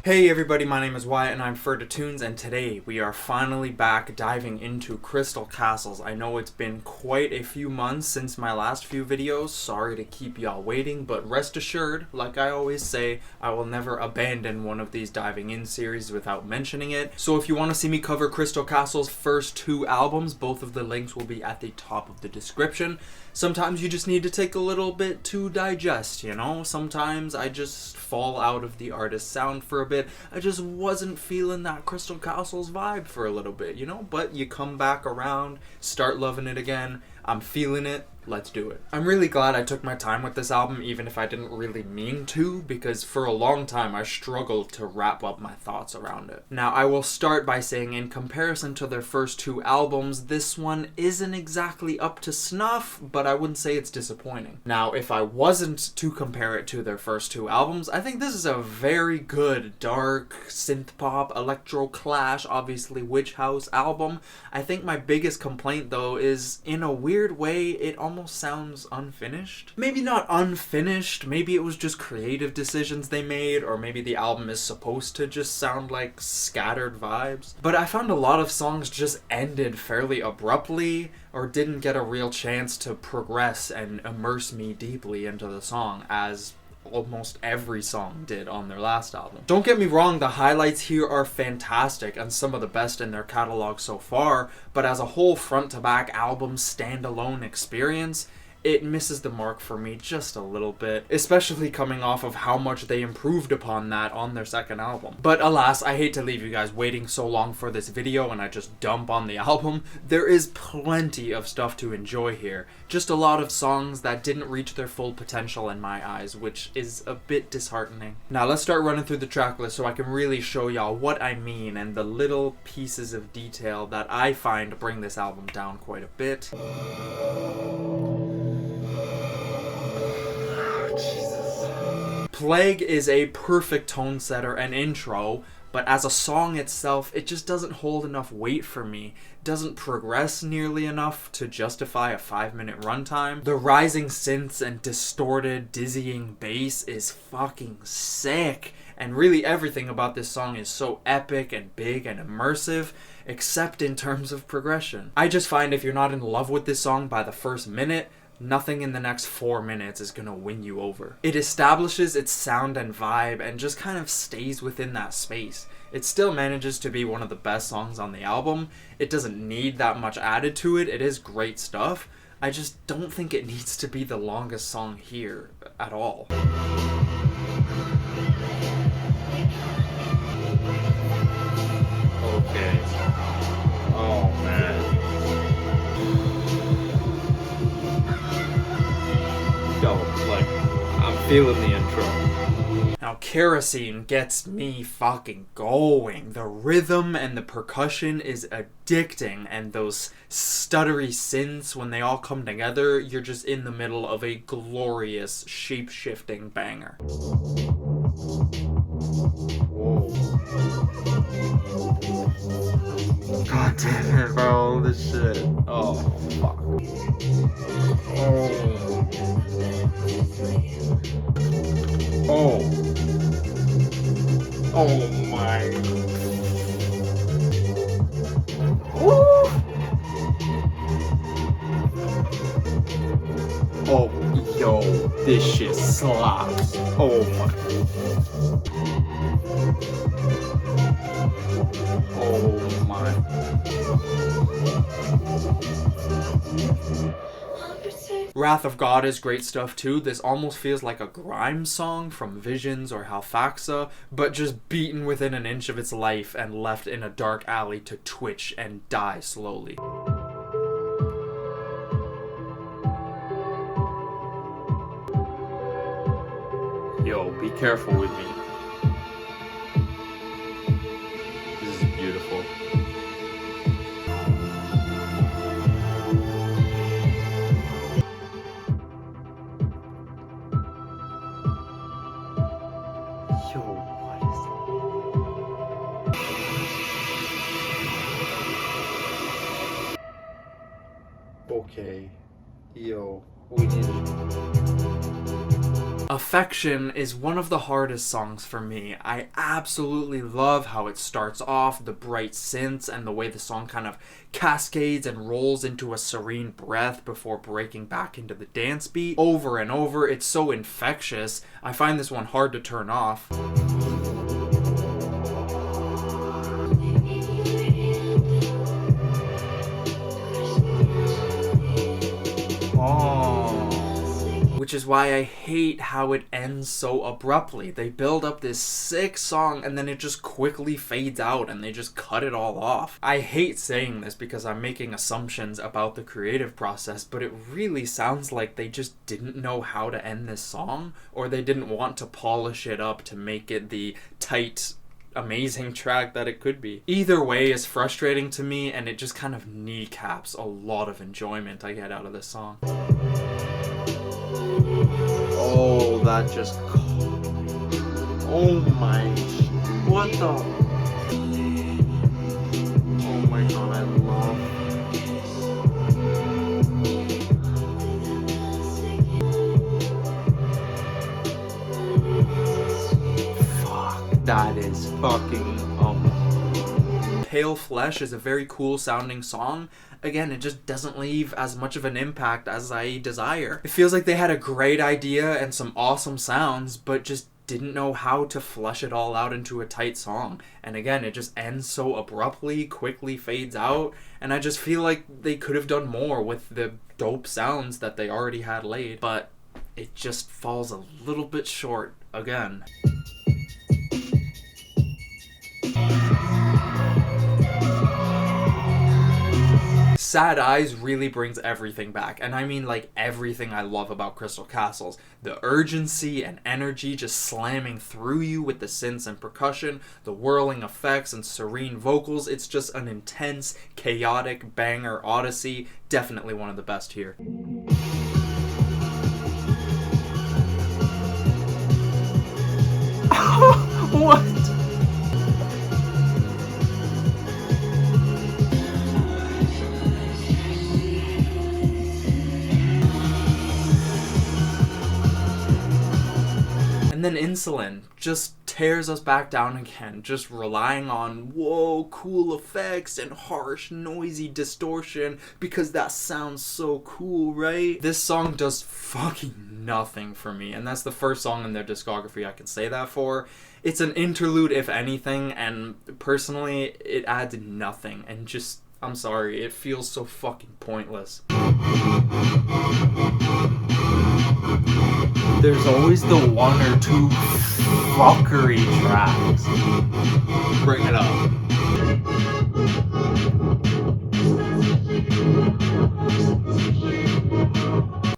Hey everybody, my name is Wyatt and I'm Ferda Tunes, and today we are finally back diving into Crystal Castles. I know it's been quite a few months since my last few videos, sorry to keep y'all waiting, but rest assured, like I always say, I will never abandon one of these diving in series without mentioning it. So if you want to see me cover Crystal Castle's first two albums, both of the links will be at the top of the description. Sometimes you just need to take a little bit to digest, you know? Sometimes I just fall out of the artist's sound for a bit. I just wasn't feeling that Crystal Castles vibe for a little bit, you know? But you come back around, start loving it again. I'm feeling it. Let's do it. I'm really glad I took my time with this album, even if I didn't really mean to, because for a long time I struggled to wrap up my thoughts around it. Now, I will start by saying, in comparison to their first two albums, this one isn't exactly up to snuff, but I wouldn't say it's disappointing. Now, if I wasn't to compare it to their first two albums, I think this is a very good, dark, synth-pop, electro-clash, obviously witch house album. I think my biggest complaint, though, is, in a weird way, it almost sounds unfinished. Maybe not unfinished, maybe it was just creative decisions they made, or maybe the album is supposed to just sound like scattered vibes. But I found a lot of songs just ended fairly abruptly, or didn't get a real chance to progress and immerse me deeply into the song, as almost every song did on their last album. Don't get me wrong, the highlights here are fantastic and some of the best in their catalog so far, but as a whole front-to-back album standalone experience, it misses the mark for me just a little bit, especially coming off of how much they improved upon that on their second album. But alas, I hate to leave you guys waiting so long for this video and I just dump on the album. There is plenty of stuff to enjoy here, just a lot of songs that didn't reach their full potential in my eyes, which is a bit disheartening. Now let's start running through the track list so I can really show y'all what I mean and the little pieces of detail that I find bring this album down quite a bit. Plague is a perfect tone setter and intro, but as a song itself, it just doesn't hold enough weight for me. Doesn't progress nearly enough to justify a 5-minute runtime. The rising synths and distorted, dizzying bass is fucking sick. And really everything about this song is so epic and big and immersive, except in terms of progression. I just find if you're not in love with this song by the first minute, nothing in the next 4 minutes is gonna win you over. It establishes its sound and vibe and just kind of stays within that space. It still manages to be one of the best songs on the album. It doesn't need that much added to it. It is great stuff. I just don't think it needs to be the longest song here at all. Okay. Oh man. Like, I'm feeling the intro. Now, Kerosene gets me fucking going. The rhythm and the percussion is addicting, and those stuttery synths, when they all come together, you're just in the middle of a glorious, shape-shifting banger. Whoa. God damn it, bro, this shit. Oh, fuck. Oh. Oh. Oh my. Woo. Oh, yo, this shit slaps. Oh my. Oh my. Wrath of God is great stuff too. This almost feels like a grime song from Visions or Halfaxa, but just beaten within an inch of its life and left in a dark alley to twitch and die slowly. Yo, be careful with me. This is beautiful. Yo, what is that? Okay. Yo, we need it. Affection is one of the hardest songs for me. I absolutely love how it starts off, the bright synths, and the way the song kind of cascades and rolls into a serene breath before breaking back into the dance beat. Over and over, it's so infectious. I find this one hard to turn off. Which is why I hate how it ends so abruptly. They build up this sick song and then it just quickly fades out and they just cut it all off. I hate saying this because I'm making assumptions about the creative process, but it really sounds like they just didn't know how to end this song, or they didn't want to polish it up to make it the tight, amazing track that it could be. Either way is frustrating to me, and it just kind of kneecaps a lot of enjoyment I get out of this song. Oh, that just... Oh my... What the... Oh my god, I love... Fuck, that is fucking... Pale Flesh is a very cool sounding song. Again, it just doesn't leave as much of an impact as I desire. It feels like they had a great idea and some awesome sounds, but just didn't know how to flesh it all out into a tight song. And again, it just ends so abruptly, quickly fades out, and I just feel like they could have done more with the dope sounds that they already had laid, but it just falls a little bit short again. Sad Eyes really brings everything back, and I mean like everything I love about Crystal Castles. The urgency and energy just slamming through you with the synths and percussion, the whirling effects and serene vocals. It's just an intense, chaotic banger odyssey. Definitely one of the best here. What? And then Insulin just tears us back down again, just relying on, whoa, cool effects and harsh, noisy distortion because that sounds so cool, right? This song does fucking nothing for me, and that's the first song in their discography I can say that for. It's an interlude, if anything, and personally, it adds nothing, and just, I'm sorry, it feels so fucking pointless. There's always the one or two fuckery tracks. Bring it up.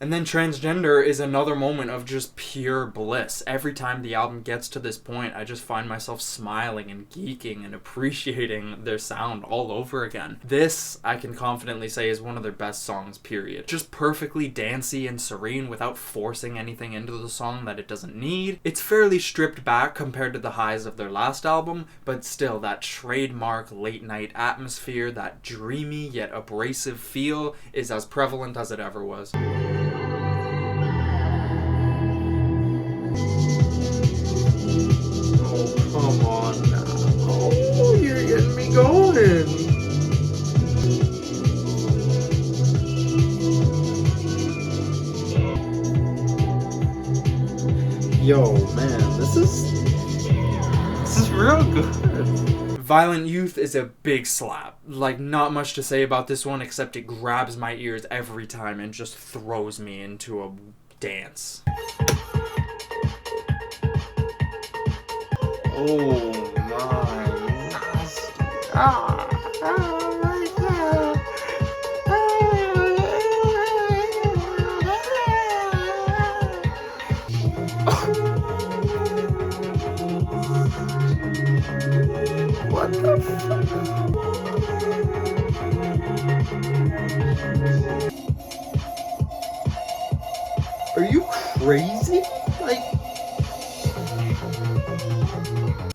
And then Transgender is another moment of just pure bliss. Every time the album gets to this point, I just find myself smiling and geeking and appreciating their sound all over again. This, I can confidently say, is one of their best songs, period. Just perfectly dancey and serene without forcing anything into the song that it doesn't need. It's fairly stripped back compared to the highs of their last album, but still, that trademark late night atmosphere, that dreamy yet abrasive feel is as prevalent as it ever was. Come on now. Oh, you're getting me going. Yo, man, this is real good. Violent Youth is a big slap. Like, not much to say about this one except it grabs my ears every time and just throws me into a dance. Oh my. Right there. What the fuck? Are you crazy? Like...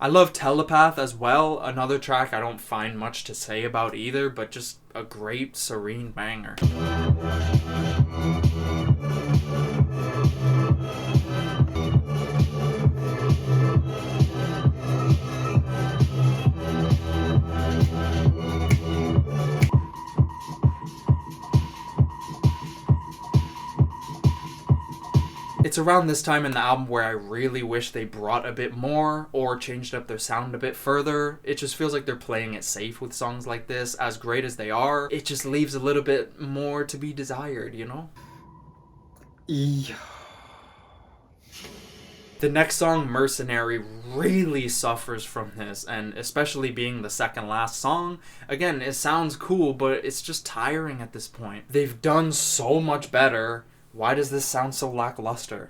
I love Telepath as well, another track I don't find much to say about either, but just a great, serene banger. It's around this time in the album where I really wish they brought a bit more or changed up their sound a bit further. It just feels like they're playing it safe with songs like this. As great as they are, it just leaves a little bit more to be desired, you know? Yeah. The next song, Mercenary, really suffers from this, and especially being the second last song. Again, it sounds cool, but it's just tiring at this point. They've done so much better. Why does this sound so lackluster?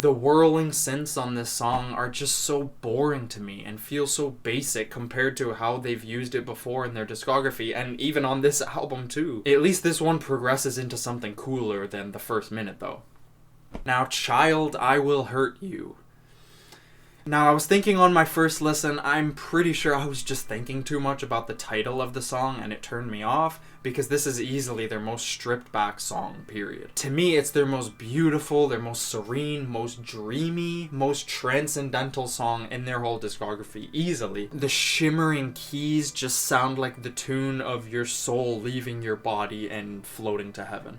The whirling synths on this song are just so boring to me and feel so basic compared to how they've used it before in their discography, and even on this album too. At least this one progresses into something cooler than the first minute though. Now, Child, I Will Hurt You. Now, I was thinking on my first listen, I'm pretty sure I was just thinking too much about the title of the song and it turned me off, because this is easily their most stripped back song, period. To me, it's their most beautiful, their most serene, most dreamy, most transcendental song in their whole discography, easily. The shimmering keys just sound like the tune of your soul leaving your body and floating to heaven.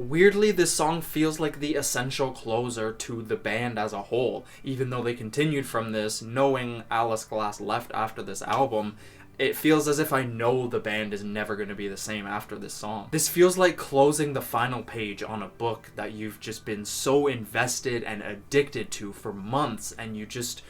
Weirdly, this song feels like the essential closer to the band as a whole. Even though they continued from this, knowing Alice Glass left after this album, it feels as if I know the band is never going to be the same after this song. This feels like closing the final page on a book that you've just been so invested and addicted to for months, and you just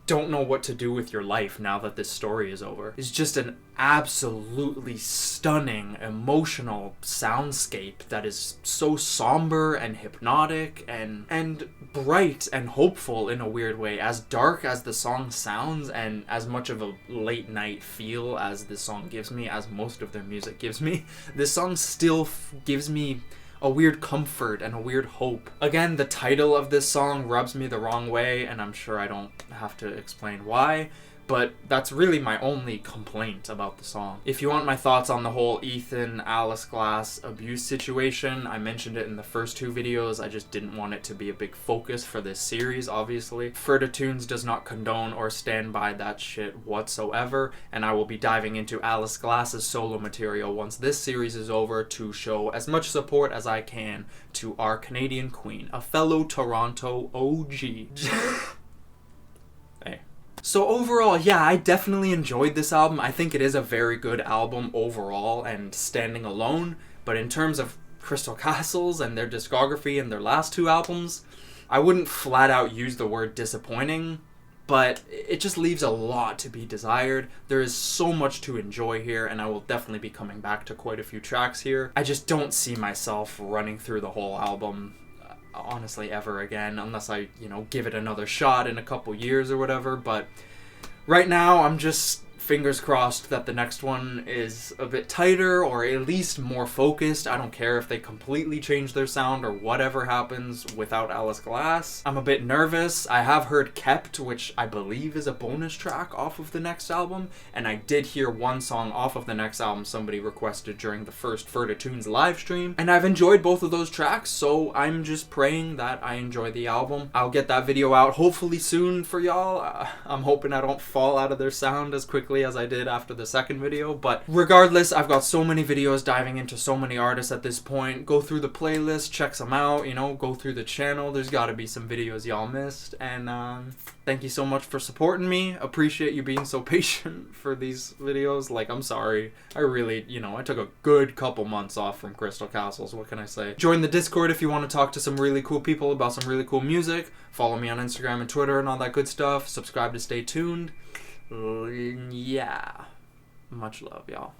don't know what to do with your life now that this story is over. It's just an absolutely stunning, emotional soundscape that is so somber and hypnotic and bright and hopeful in a weird way. As dark as the song sounds and as much of a late night feel as this song gives me, as most of their music gives me, this song still gives me a weird comfort and a weird hope. Again, the title of this song rubs me the wrong way, and I'm sure I don't have to explain why, but that's really my only complaint about the song. If you want my thoughts on the whole Ethan, Alice Glass abuse situation, I mentioned it in the first two videos. I just didn't want it to be a big focus for this series, obviously. Ferda Tunes does not condone or stand by that shit whatsoever, and I will be diving into Alice Glass's solo material once this series is over to show as much support as I can to our Canadian queen, a fellow Toronto OG. Hey. So overall, yeah, I definitely enjoyed this album. I think it is a very good album overall and standing alone, but in terms of Crystal Castles and their discography and their last two albums, I wouldn't flat out use the word disappointing, but it just leaves a lot to be desired. There is so much to enjoy here, and I will definitely be coming back to quite a few tracks here. I just don't see myself running through the whole album honestly ever again, unless I, give it another shot in a couple years or whatever. But right now, I'm just fingers crossed that the next one is a bit tighter or at least more focused. I don't care if they completely change their sound or whatever happens without Alice Glass. I'm a bit nervous. I have heard Kept, which I believe is a bonus track off of the next album, and I did hear one song off of the next album somebody requested during the first Ferda Tunes live stream, and I've enjoyed both of those tracks, so I'm just praying that I enjoy the album. I'll get that video out hopefully soon for y'all. I'm hoping I don't fall out of their sound as quickly as I did after the second video, but regardless, I've got so many videos diving into so many artists at this point. Go through the playlist, check some out, go through the channel. There's got to be some videos y'all missed, and thank you so much for supporting me. Appreciate you being so patient for these videos. I'm sorry. I really, I took a good couple months off from Crystal Castles. What can I say? Join the Discord if you want to talk to some really cool people about some really cool music. Follow me on Instagram and Twitter and all that good stuff. Subscribe to stay tuned. Yeah. Much love, y'all.